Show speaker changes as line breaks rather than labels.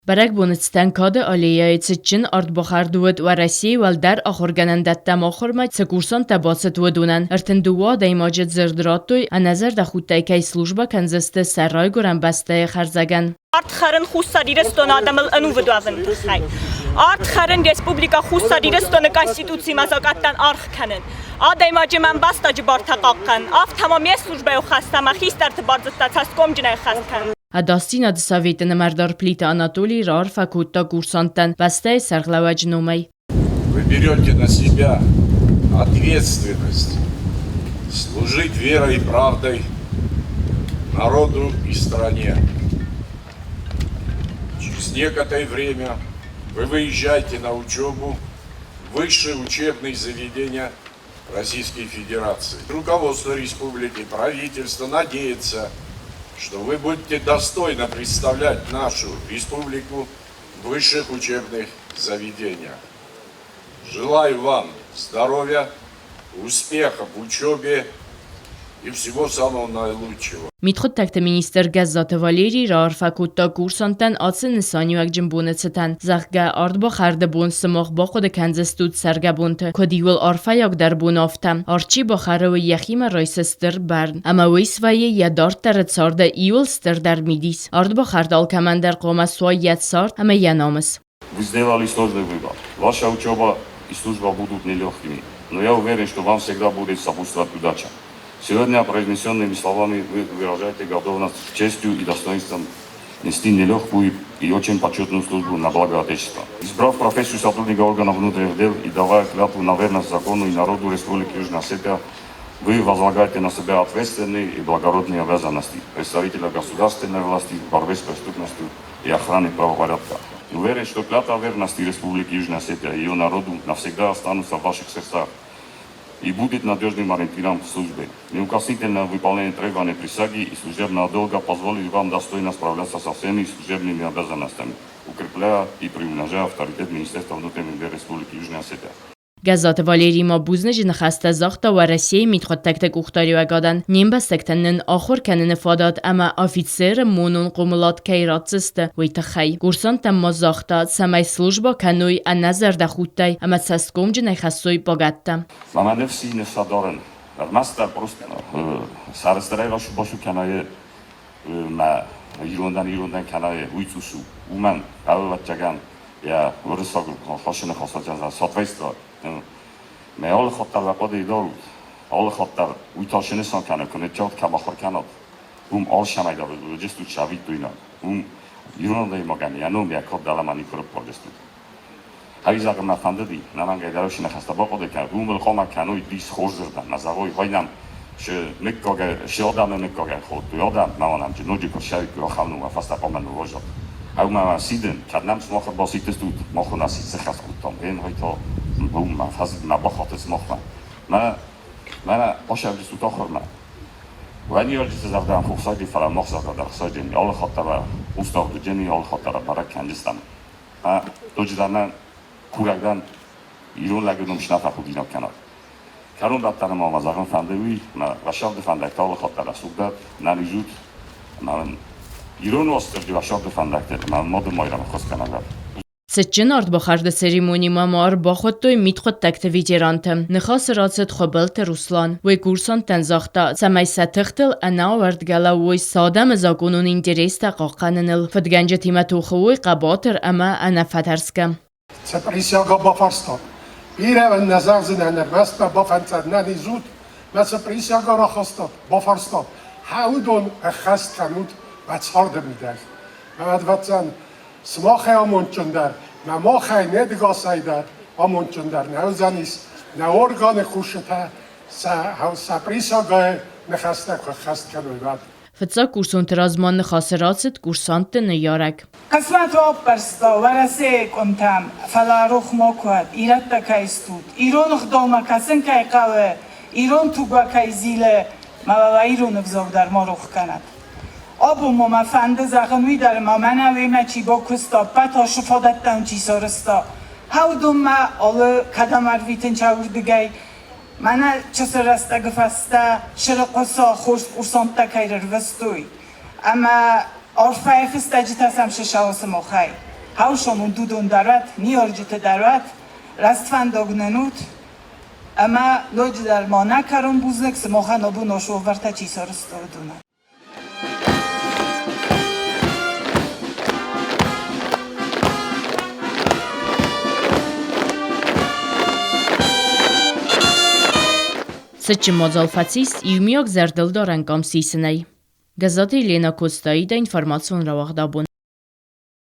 برای بونستن کاد آلیای چین آرد بخار دود و رسی ول در آخر گنندت تم آخر ما سکورسان تباست ودونن ارتن دوا دایماجت زردراتوی نظر دخوته کی سلوجبا کنزست سرای گرم بسته خرزگن.
آرد خرن خوستادیرستون آدم الانو ودوازن خای. آرد خرن رسپوبلیکا خوستادیرستون کانستیتوسی مزاقتن آرخ کنن. آدایماجی من باستاجی بارتقاقن. آف تمامی سلوجبا خستم خیست ارتباط تاسکوم جنای خستن.
Adastina de Советена Мардар Плита Анатолий Рар Факутта Курсантан Бастай Сарглавач Номай.
Вы берете на себя ответственность служить верой и правдой народу и стране. Через некоторое время вы выезжаете на учебу в высшие учебные заведения Российской Федерации. Руководство республики, правительство надеется, что вы будете достойно представлять нашу республику в высших учебных заведениях. Желаю вам здоровья, успехов в учебе и всего самого наилучшего.
Митхот такта министр Газзат Валерий Рар Факутта Курсантан ацин нисانیوک جنبونتستن زخگه آرد با خرد بون سماخ با خود کنزستود سرگبونت کدیول آرفایاک در بون آفتم آرچی با خره و یخیم رایسستر برن اما ویسوایی یدارد ترد سارده ایول ستر در میدیس آرد با خرد آلکمن در قوم سوای ید سارد اما янамас.
Вы сделали сложный выбор. Ваша учеба и служба будут нелегкими, но я уверен, что вам всегда будет сопутствовать удача. Сегодня произнесенными словами вы выражаете готовность честью и достоинством нести нелегкую и очень почетную службу на благо Отечества. Избрав профессию сотрудника органов внутренних дел и давая клятву на верность закону и народу Республики Южная Осетия, вы возлагаете на себя ответственные и благородные обязанности представителя государственной власти в борьбе с преступностью и охране правопорядка. Уверен, что клятва верности Республики Южная Осетия и ее народу навсегда останутся в ваших сердцах и будет надежным ориентиром в службе. Неукоснительное выполнение требований присяги и служебного долга позволит вам достойно справляться со всеми служебными обязанностями, укрепляя и приумножая авторитет Министерства внутренних дел Республики Южная Осетия.
Газات والری ما بوزنج نخسته زاخته و رسیه میتخواد تک تک اختاری و گادن نیم بستکتنن آخر کنن فادات اما آفیتسر مونون قملات کیرات زسته وی تخی گورسان تم زاخته سمای سلوجبا کنوی ان نظر دخوتای اما سسکوم جنای خسوی باگتم.
Mama nefsi nefsadorın. Master просто sarıstırayla şu başı kanayı ma İran'dan kanayı uytusu. Uman avvatçagan ya orası hoşuna hoşacağız. Sotvaysto. Meal خاطر وقت ایدار آل خاطر ویتاشنه سان کنه کنه جات کماخور کناد آل شمایده بود جستو شوید تو اینا ایران دای مگنی انوم یک کار دلم انی کرد پردستو هایی زاگم نفنده دی نمان گیدارش نخسته با خود کرد ملخام کنوی دیس خوش زردن نزاوی هاینم ش مکاگه شادم مکاگه خود تو یادم نمانم که نوجی کر شوی که آخر نو فست قامن رو واجد او ما سیدن کدنم سماخر باسیت است ما خو نسی سخت خودتام این های تا بوم ما فاز نباخت سماخم من آشاب جست تا خورم و نیار جست زردم خوب سایدی فراموش زد در سایدی آل خاطر استاد جنی آل خاطر برای کنجستم تو جدانن کورگان ایران لگنم شناف خودینا کنار کارون دادن ما مزاقم فندوی ما وشاب دفندک آل خاطر سودت نمیجود من ایران واستردی وشاب دفندک من مود مایرم خواست کنار
سچن آرد با خرد سریمونی مار با خود توی میتخود تکت ویجرانتم نخواست رازت خبلت روسلان وی گورسان تنزاختا سمای ستختل انا وردگلا وی سادم زاگونون اینتریست قاقننل فدگنج تیمتو خوی قباتر اما انا فترسکم
سپریسیاگا بافرستا بیره و نظر زننه بست با بافنتر ننی زود و سپریسیاگا را خواستاد بافرستا هاودون خست کنود و چارده میده و وطن سماخه آمونچندر نماخه ندگاه سایدر آمونچندر نوزنیست نورگان خوشته سپریسیاگا نخسته که خست کنود
فتسا کورسون ترازمان خاسراتت کورسانت نیارک.
قسمت آب برستا ورسه کنتم فلاروخ مکود ایرت تکایستود ایران خدامه کسن که قوه ایران تو با که زیله ما و ایران افزاق در ما روخ کند. آبو ما فنده زغنوی در ما منوی ما چی با کستا پتا شفادت دن چی سارستا هاو دوم ما آل کدام ارویتن چاور دگی من چسر رسته گفسته شرقصا خوش ارسانت کیر روستوی اما عرفه فستجی تسم ششاوس مخی Հաուշոմուն դուդուն դարվատ, նիորջիտ դարվատ, Rastvan dognenut, ama lojidar monakarun buznek smohanobu noshu vartachi sorstoduna.
Սճի մոձալֆացիս իումիոք զերդել դորան կամ սիսնեի. Գազատի Լենա Կոստայի դա ինформացիոն ռավաղդաբուն.